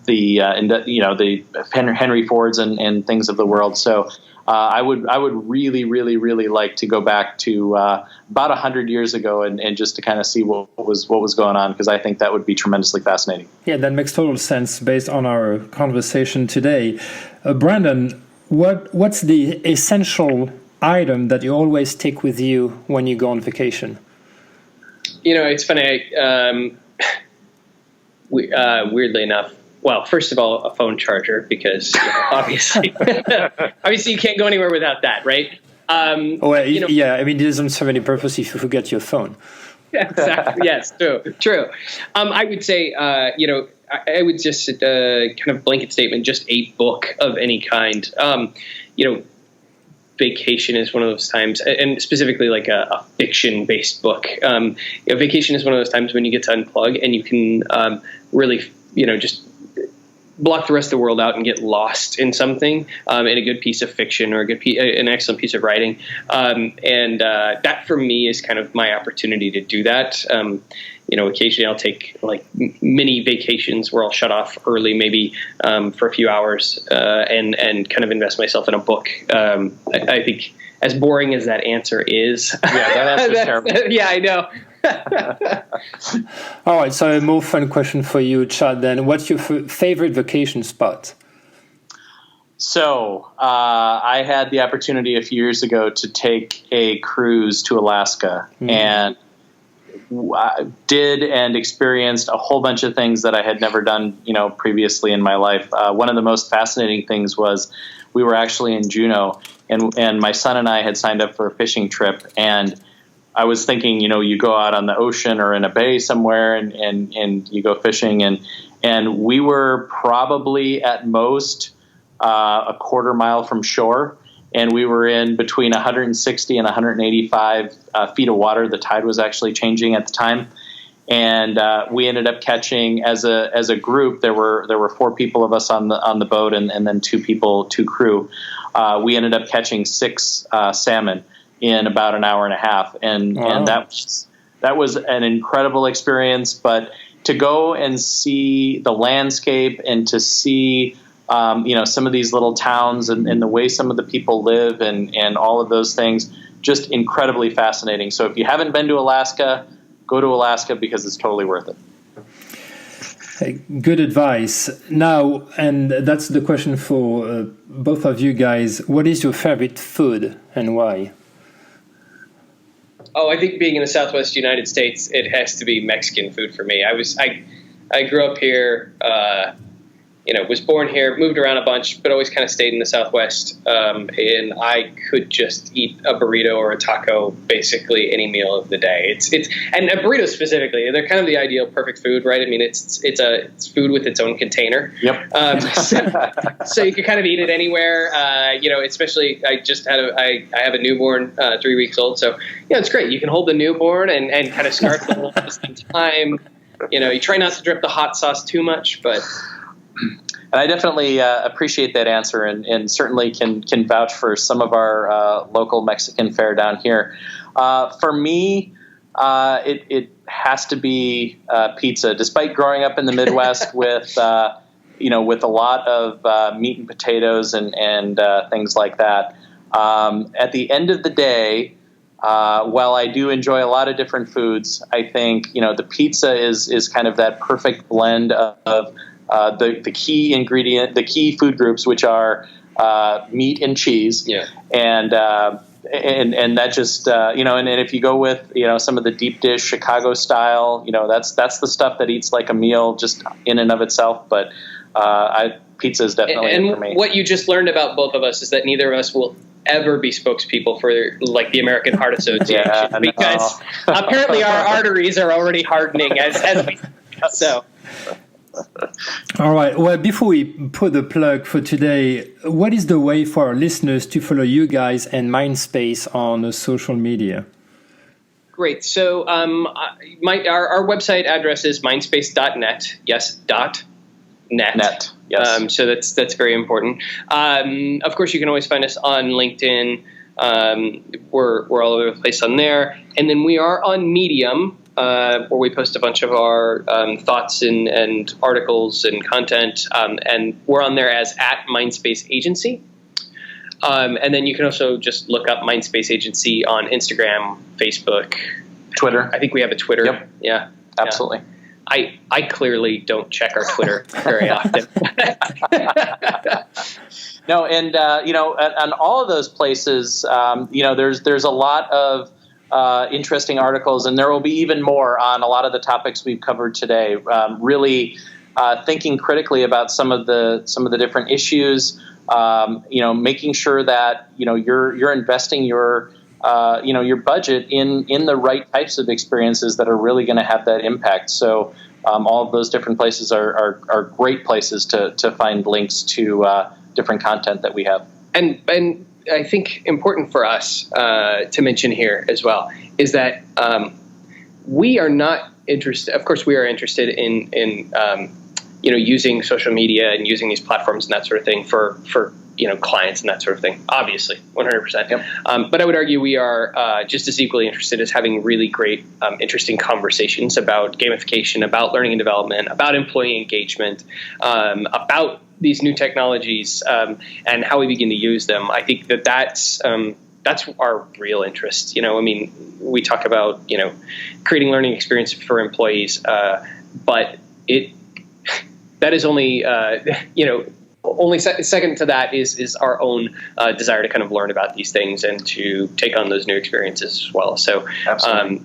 the Henry Fords and things of the world. So. I would really, really, really like to go back to about 100 years ago and just to kind of see what was going on, because I think that would be tremendously fascinating. Yeah, that makes total sense based on our conversation today. Brandon, what's the essential item that you always take with you when you go on vacation? It's funny. Weirdly enough. Well, first of all, a phone charger, because obviously you can't go anywhere without that, right? Yeah. I mean, it doesn't serve any purpose if you forget your phone. Yeah, exactly. Yes, true. I would say, I would just kind of blanket statement, just a book of any kind. Vacation is one of those times, and specifically like a fiction-based book. Vacation is one of those times when you get to unplug and you can really, just block the rest of the world out and get lost in something, in a good piece of fiction or an excellent piece of writing. And that for me is kind of my opportunity to do that. Occasionally I'll take like mini vacations where I'll shut off early, maybe for a few hours, and kind of invest myself in a book. I think, as boring as that answer is, that answer's terrible. Yeah, I know. All right, so a more fun question for you, Chad, then. What's your favorite vacation spot? So I had the opportunity a few years ago to take a cruise to Alaska, and did and experienced a whole bunch of things that I had never done, previously in my life. One of the most fascinating things was we were actually in Juneau, and my son and I had signed up for a fishing trip, and I was thinking, you go out on the ocean or in a bay somewhere and you go fishing, and we were probably at most a quarter mile from shore, and we were in between 160 and 185 feet of water. The tide was actually changing at the time, and we ended up catching as a group. There were 4 people of us on the boat, and then 2 crew. We ended up catching 6 salmon in about an hour and a half, and that was an incredible experience. But to go and see the landscape and to see some of these little towns and the way some of the people live and all of those things, just incredibly fascinating. So if you haven't been to Alaska, go to Alaska, because it's totally worth it. Hey, good advice. Now, and that's the question for both of you guys. What is your favorite food and why? Oh, I think being in the Southwest United States, it has to be Mexican food for me. I grew up here, was born here, moved around a bunch, but always kind of stayed in the Southwest. And I could just eat a burrito or a taco basically any meal of the day. And burritos specifically, they're kind of the ideal perfect food, right? I mean, it's food with its own container. Yep. So you can kind of eat it anywhere. Especially I have a newborn, 3 weeks old. So, it's great. You can hold the newborn and kind of scarf the whole at the same time. You try not to drip the hot sauce too much, but And I definitely appreciate that answer, and certainly can vouch for some of our local Mexican fare down here. For me, it has to be pizza. Despite growing up in the Midwest with with a lot of meat and potatoes and things like that, at the end of the day, while I do enjoy a lot of different foods, I think the pizza is kind of that perfect blend of the key ingredient, the key food groups, which are meat and cheese, and that just and if you go with some of the deep dish Chicago style, that's the stuff that eats like a meal just in and of itself. But pizza is definitely it for me. And what you just learned about both of us is that neither of us will ever be spokespeople for like the American Heart Association because apparently our arteries are already hardening as we so. All right. Well, before we put the plug for today, what is the way for our listeners to follow you guys and Mindspace on social media? Great. So our website address is mindspace.net. Yes, .net. Net. Yes. So that's very important. Of course, you can always find us on LinkedIn. We're all over the place on there. And then we are on Medium, where we post a bunch of our thoughts and articles and content. And we're on there as @Mindspace Agency. And then you can also just look up Mindspace Agency on Instagram, Facebook, Twitter. I think we have a Twitter. Yep. Yeah. Absolutely. I clearly don't check our Twitter very often. No, and on all of those places, there's a lot of interesting articles, and there will be even more on a lot of the topics we've covered today. Really thinking critically about some of the different issues. Making sure that you're investing your budget in the right types of experiences that are really going to have that impact. So all of those different places are great places to find links to different content that we have. And I think important for us to mention here as well is that we are not interested. Of course, we are interested in using social media and using these platforms and that sort of thing for clients and that sort of thing. Obviously, 100%. Yep. But I would argue we are just as equally interested as having really great, interesting conversations about gamification, about learning and development, about employee engagement, about these new technologies and how we begin to use them. I think that's our real interest. We talk about creating learning experience for employees, but that is only only second to that is our own desire to kind of learn about these things and to take on those new experiences as well. So,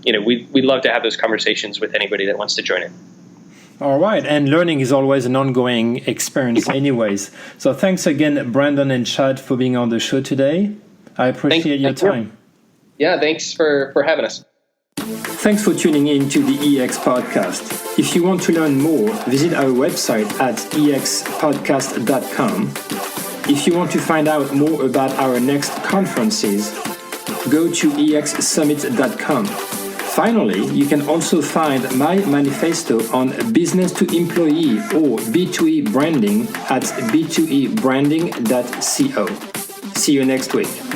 we'd love to have those conversations with anybody that wants to join in. All right. And learning is always an ongoing experience anyways. So thanks again, Brandon and Chad, for being on the show today. I appreciate your time. Yeah, thanks for having us. Thanks for tuning in to the EX Podcast. If you want to learn more, visit our website at expodcast.com. If you want to find out more about our next conferences, go to exsummit.com. Finally, you can also find my manifesto on business to employee or B2E branding at b2ebranding.co. See you next week.